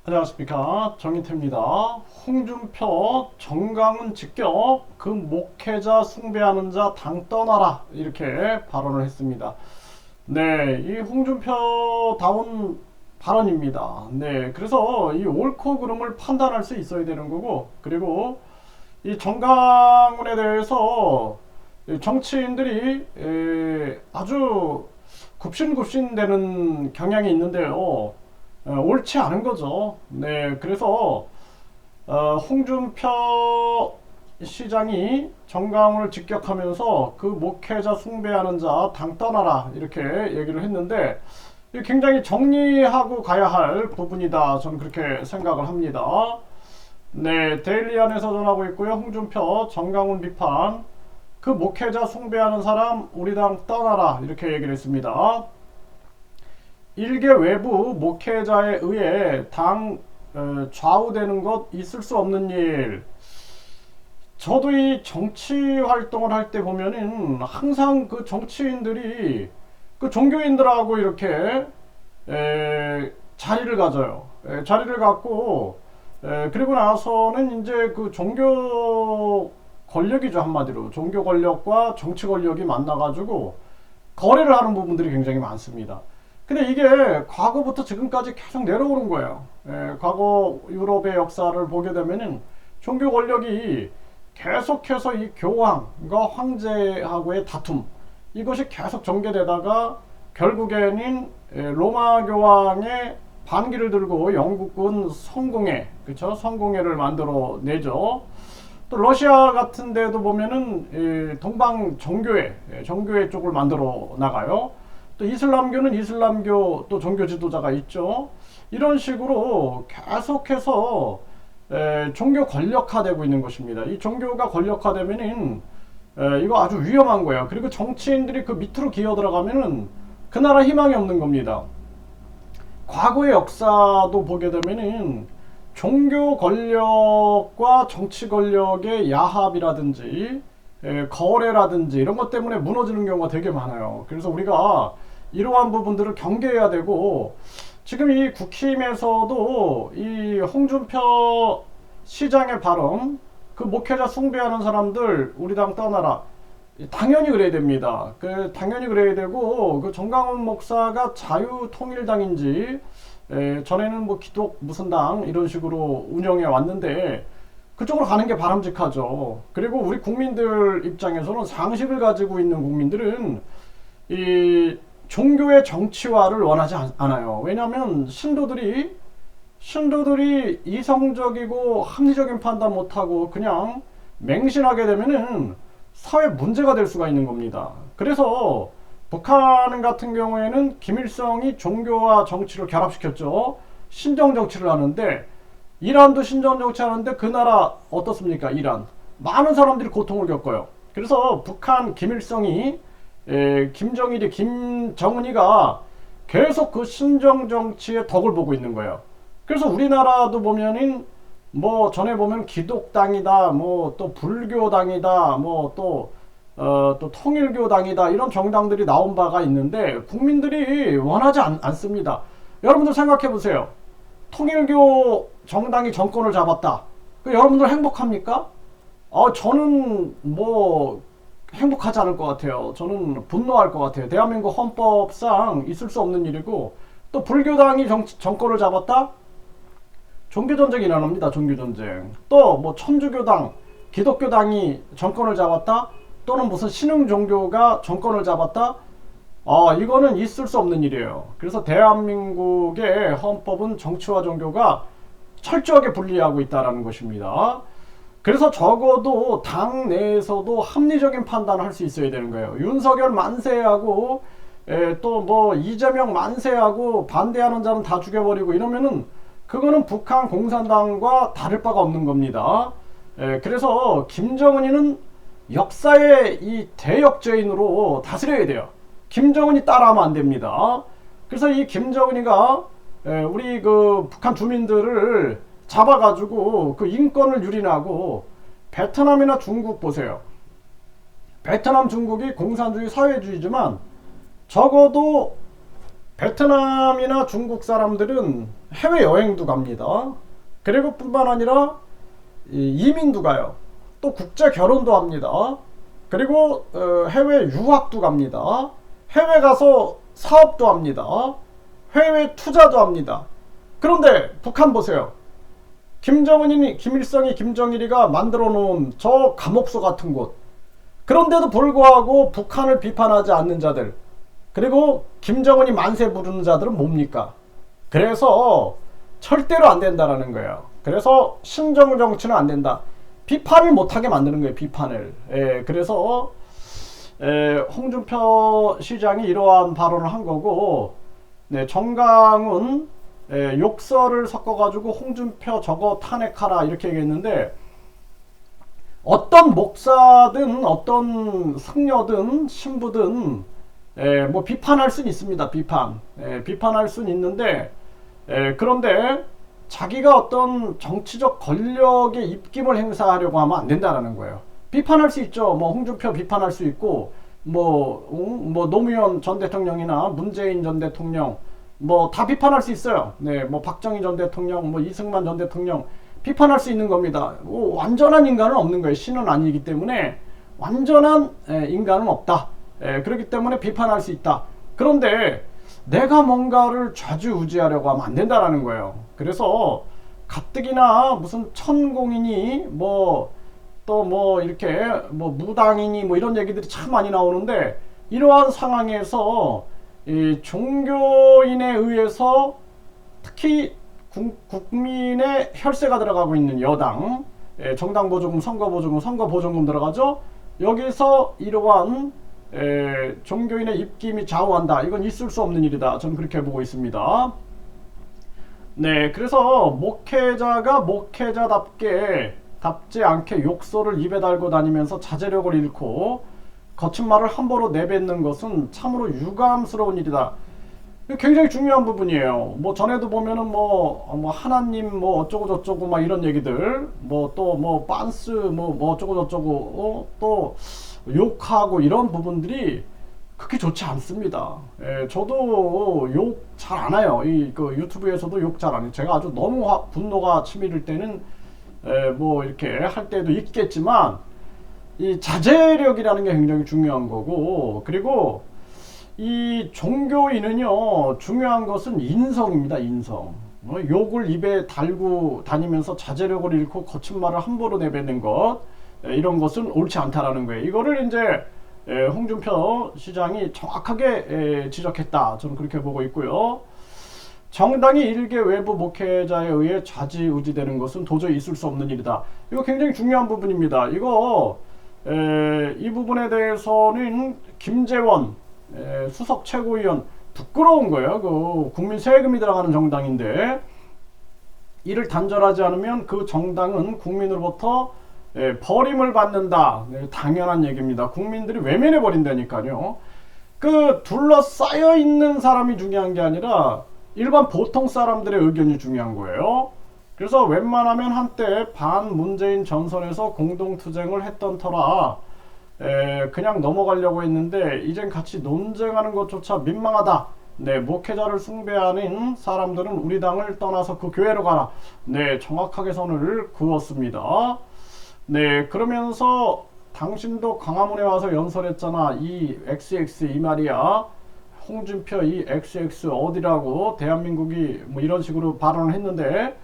안녕하십니까, 정인태입니다. 홍준표 정강훈 직격 그 목회자 숭배하는 자 당 떠나라 이렇게 발언을 했습니다. 네, 이 홍준표다운 발언입니다. 네, 그래서 이 옳고 그름을 판단할 수 있어야 되는 거고, 그리고 이 정강훈에 대해서 정치인들이 아주 굽신굽신되는 경향이 있는데요. 옳지 않은 거죠. 네, 그래서 홍준표 시장이 정강훈을 직격하면서 그 목회자 숭배하는 자 당 떠나라 이렇게 얘기를 했는데, 굉장히 정리하고 가야 할 부분이다, 저는 그렇게 생각을 합니다. 네, 데일리안에서 전하고 있고요. 홍준표 정강훈 비판, 그 목회자 숭배하는 사람 우리 당 떠나라 이렇게 얘기를 했습니다. 일개 외부 목회자에 의해 당 좌우되는 것 있을 수 없는 일. 저도 이 정치 활동을 할 때 보면은 항상 그 정치인들이 그 종교인들하고 이렇게 자리를 가져요. 자리를 갖고 그리고 나서는 이제 그 종교 권력이죠, 한마디로 종교 권력과 정치 권력이 만나가지고 거래를 하는 부분들이 굉장히 많습니다. 근데 이게 과거부터 지금까지 계속 내려오는 거예요. 과거 유럽의 역사를 보게 되면은 종교 권력이 계속해서 이 교황과 황제하고의 다툼, 이것이 계속 전개되다가 결국에는 로마 교황의 반기를 들고 영국군 성공회, 그쵸? 성공회를 만들어 내죠. 또 러시아 같은 데도 보면은 동방 정교회, 정교회 쪽을 만들어 나가요. 또 이슬람교는 이슬람교 또 종교 지도자가 있죠. 이런 식으로 계속해서 종교 권력화되고 있는 것입니다. 이 종교가 권력화되면은 이거 아주 위험한 거예요. 그리고 정치인들이 그 밑으로 기어 들어가면은 그 나라 희망이 없는 겁니다. 과거의 역사도 보게 되면은 종교 권력과 정치 권력의 야합이라든지 거래라든지 이런 것 때문에 무너지는 경우가 되게 많아요. 그래서 우리가 이러한 부분들을 경계해야 되고, 지금 이 국힘에서도 이 홍준표 시장의 발언, 그 목회자 숭배하는 사람들 우리 당 떠나라, 당연히 그래야 됩니다. 당연히 그래야 되고, 그 정강훈 목사가 자유통일당인지 전에는 뭐 기독 무슨 당 이런 식으로 운영해 왔는데 그쪽으로 가는 게 바람직하죠. 그리고 우리 국민들 입장에서는 상식을 가지고 있는 국민들은 이 종교의 정치화를 원하지 않아요. 왜냐하면 신도들이 이성적이고 합리적인 판단 못하고 그냥 맹신하게 되면은 사회 문제가 될 수가 있는 겁니다. 그래서 북한 같은 경우에는 김일성이 종교와 정치를 결합시켰죠. 신정 정치를 하는데, 이란도 신정 정치 하는데 그 나라 어떻습니까? 이란 많은 사람들이 고통을 겪어요. 그래서 북한 김일성이 김정일이 김정은이가 계속 그 신정 정치의 덕을 보고 있는 거예요. 그래서 우리나라도 보면은 뭐 전에 보면 기독당이다, 뭐 또 불교당이다, 뭐 또 통일교당이다, 이런 정당들이 나온 바가 있는데 국민들이 원하지 않습니다. 여러분들 생각해 보세요. 통일교 정당이 정권을 잡았다. 여러분들 행복합니까? 저는 뭐 행복하지 않을 것 같아요. 저는 분노할 것 같아요. 대한민국 헌법상 있을 수 없는 일이고, 또 불교당이 정권을 잡았다? 종교전쟁이 일어납니다. 종교전쟁. 또 뭐 천주교당, 기독교당이 정권을 잡았다? 또는 무슨 신흥종교가 정권을 잡았다? 이거는 있을 수 없는 일이에요. 그래서 대한민국의 헌법은 정치와 종교가 철저하게 분리하고 있다는 것입니다. 그래서 적어도 당 내에서도 합리적인 판단을 할 수 있어야 되는 거예요. 윤석열 만세하고 또 뭐 이재명 만세하고 반대하는 자는 다 죽여버리고 이러면은 그거는 북한 공산당과 다를 바가 없는 겁니다. 그래서 김정은이는 역사의 이 대역죄인으로 다스려야 돼요. 김정은이 따라하면 안 됩니다. 그래서 이 김정은이가 우리 그 북한 주민들을 잡아가지고 그 인권을 유린하고, 베트남이나 중국 보세요. 베트남, 중국이 공산주의 사회주의지만 적어도 베트남이나 중국 사람들은 해외여행도 갑니다. 그리고 뿐만 아니라 이민도 가요. 또 국제 결혼도 합니다. 그리고 해외 유학도 갑니다. 해외 가서 사업도 합니다. 해외 투자도 합니다. 그런데 북한 보세요. 김일성이 김정일이가 만들어 놓은 저 감옥소 같은 곳. 그런데도 불구하고 북한을 비판하지 않는 자들, 그리고 김정은이 만세 부르는 자들은 뭡니까? 그래서 절대로 안 된다라는 거예요. 그래서 신정 정치는 안 된다. 비판을 못하게 만드는 거예요. 비판을. 그래서 홍준표 시장이 이러한 발언을 한 거고, 네, 정강훈 욕설을 섞어가지고 홍준표 저거 탄핵하라 이렇게 얘기했는데, 어떤 목사든 어떤 승려든 신부든 뭐 비판할 수는 있습니다. 비판할 수는 있는데, 그런데 자기가 어떤 정치적 권력의 입김을 행사하려고 하면 안 된다라는 거예요. 비판할 수 있죠. 뭐 홍준표 비판할 수 있고, 뭐 노무현 전 대통령이나 문재인 전 대통령 뭐 다 비판할 수 있어요. 네, 뭐 박정희 전 대통령, 뭐 이승만 전 대통령 비판할 수 있는 겁니다. 완전한 인간은 없는 거예요. 신은 아니기 때문에 완전한 인간은 없다. 그렇기 때문에 비판할 수 있다. 그런데 내가 뭔가를 좌지우지하려고 하면 안 된다라는 거예요. 그래서 가뜩이나 무슨 천공이니 뭐 또 뭐 이렇게 뭐 무당이니 뭐 이런 얘기들이 참 많이 나오는데, 이러한 상황에서 이 종교인에 의해서 특히 국민의 혈세가 들어가고 있는 여당, 정당보조금, 선거보조금 들어가죠. 여기서 이러한 종교인의 입김이 좌우한다. 이건 있을 수 없는 일이다. 저는 그렇게 보고 있습니다. 네, 그래서 목회자가 목회자답지 않게 욕설을 입에 달고 다니면서 자제력을 잃고 거친 말을 함부로 내뱉는 것은 참으로 유감스러운 일이다. 굉장히 중요한 부분이에요. 뭐 전에도 보면은 뭐 하나님 뭐 어쩌고 저쩌고 막 이런 얘기들, 뭐 또 뭐 빤스 뭐 어쩌고 저쩌고 또 욕하고 이런 부분들이 그렇게 좋지 않습니다. 저도 욕 잘 안 해요. 그 유튜브에서도 욕 잘 안 해요. 제가 아주 너무 분노가 치밀을 때는 뭐 이렇게 할 때도 있겠지만, 이 자제력이라는 게 굉장히 중요한 거고, 그리고 이 종교인은요, 중요한 것은 인성입니다. 인성. 욕을 입에 달고 다니면서 자제력을 잃고 거친 말을 함부로 내뱉는 것, 이런 것은 옳지 않다라는 거예요. 이거를 이제 홍준표 시장이 정확하게 지적했다. 저는 그렇게 보고 있고요. 정당이 일개 외부 목회자에 의해 좌지우지되는 것은 도저히 있을 수 없는 일이다. 이거 굉장히 중요한 부분입니다. 이거 이 부분에 대해서는 김재원 수석 최고위원 부끄러운 거예요. 그 국민 세금이 들어가는 정당인데 이를 단절하지 않으면 그 정당은 국민으로부터 버림을 받는다. 당연한 얘기입니다. 국민들이 외면해 버린다니까요. 그 둘러싸여 있는 사람이 중요한 게 아니라 일반 보통 사람들의 의견이 중요한 거예요. 그래서 웬만하면 한때 반 문재인 전선에서 공동투쟁을 했던 터라 그냥 넘어가려고 했는데, 이젠 같이 논쟁하는 것조차 민망하다. 네, 목회자를 숭배하는 사람들은 우리 당을 떠나서 그 교회로 가라. 네, 정확하게 선을 그었습니다. 네, 그러면서 당신도 광화문에 와서 연설했잖아. 이 XX 이 말이야. 홍준표 이 XX 어디라고 대한민국이 뭐 이런 식으로 발언을 했는데,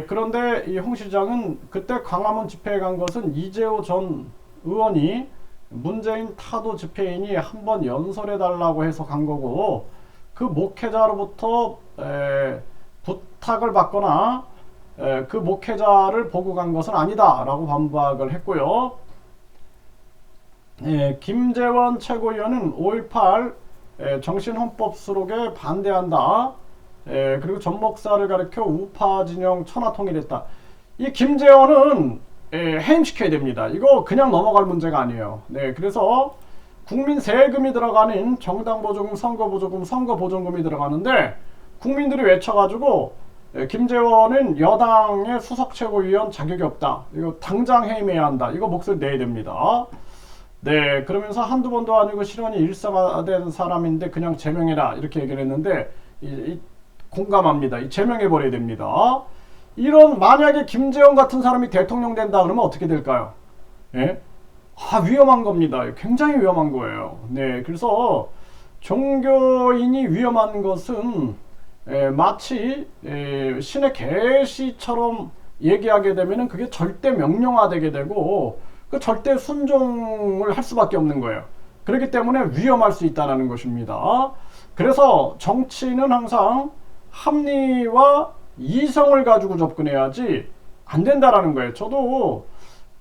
그런데 이 홍 시장은 그때 광화문 집회에 간 것은 이재호 전 의원이 문재인 타도 집회인이 한번 연설해 달라고 해서 간 거고, 그 목회자로부터 부탁을 받거나 그 목회자를 보고 간 것은 아니다 라고 반박을 했고요. 김재원 최고위원은 5.18 정신헌법 수록에 반대한다. 그리고 전 목사를 가리켜 우파 진영 천하통일했다. 이 김재원은 해임시켜야 됩니다. 이거 그냥 넘어갈 문제가 아니에요. 네, 그래서 국민 세금이 들어가는 정당보조금, 선거보조금이 들어가는데 국민들이 외쳐가지고 김재원은 여당의 수석 최고위원 자격이 없다. 이거 당장 해임해야 한다. 이거 목소리 내야 됩니다. 네, 그러면서 한두 번도 아니고 실언이 일상화된 사람인데 그냥 제명해라 이렇게 얘기를 했는데 공감합니다. 제명해버려야 됩니다. 이런 만약에 김재원 같은 사람이 대통령 된다 그러면 어떻게 될까요? 예? 위험한 겁니다. 굉장히 위험한 거예요. 네, 그래서 종교인이 위험한 것은 마치 신의 계시처럼 얘기하게 되면은 그게 절대 명령화되게 되고 그 절대 순종을 할 수밖에 없는 거예요. 그렇기 때문에 위험할 수 있다는 것입니다. 그래서 정치는 항상 합리와 이성을 가지고 접근해야지 안 된다라는 거예요. 저도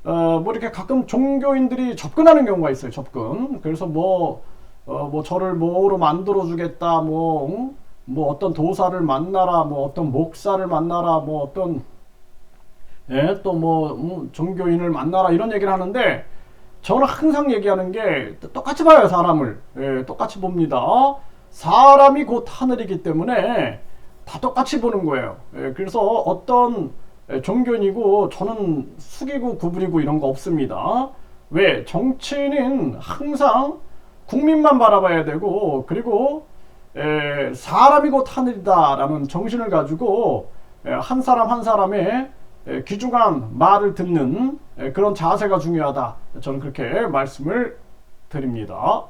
뭐 이렇게 가끔 종교인들이 접근하는 경우가 있어요. 접근. 그래서 뭐 저를 뭐로 만들어 주겠다. 뭐 어떤 도사를 만나라. 뭐 어떤 목사를 만나라. 뭐 어떤 또 뭐 종교인을 만나라 이런 얘기를 하는데 저는 항상 얘기하는 게 똑같이 봐요. 사람을 똑같이 봅니다. 사람이 곧 하늘이기 때문에 다 똑같이 보는 거예요. 그래서 어떤 종교인이고 저는 숙이고 구부리고 이런 거 없습니다. 왜? 정치는 항상 국민만 바라봐야 되고 그리고 사람이 곧 하늘이다라는 정신을 가지고 한 사람 한 사람의 귀중한 말을 듣는 그런 자세가 중요하다. 저는 그렇게 말씀을 드립니다.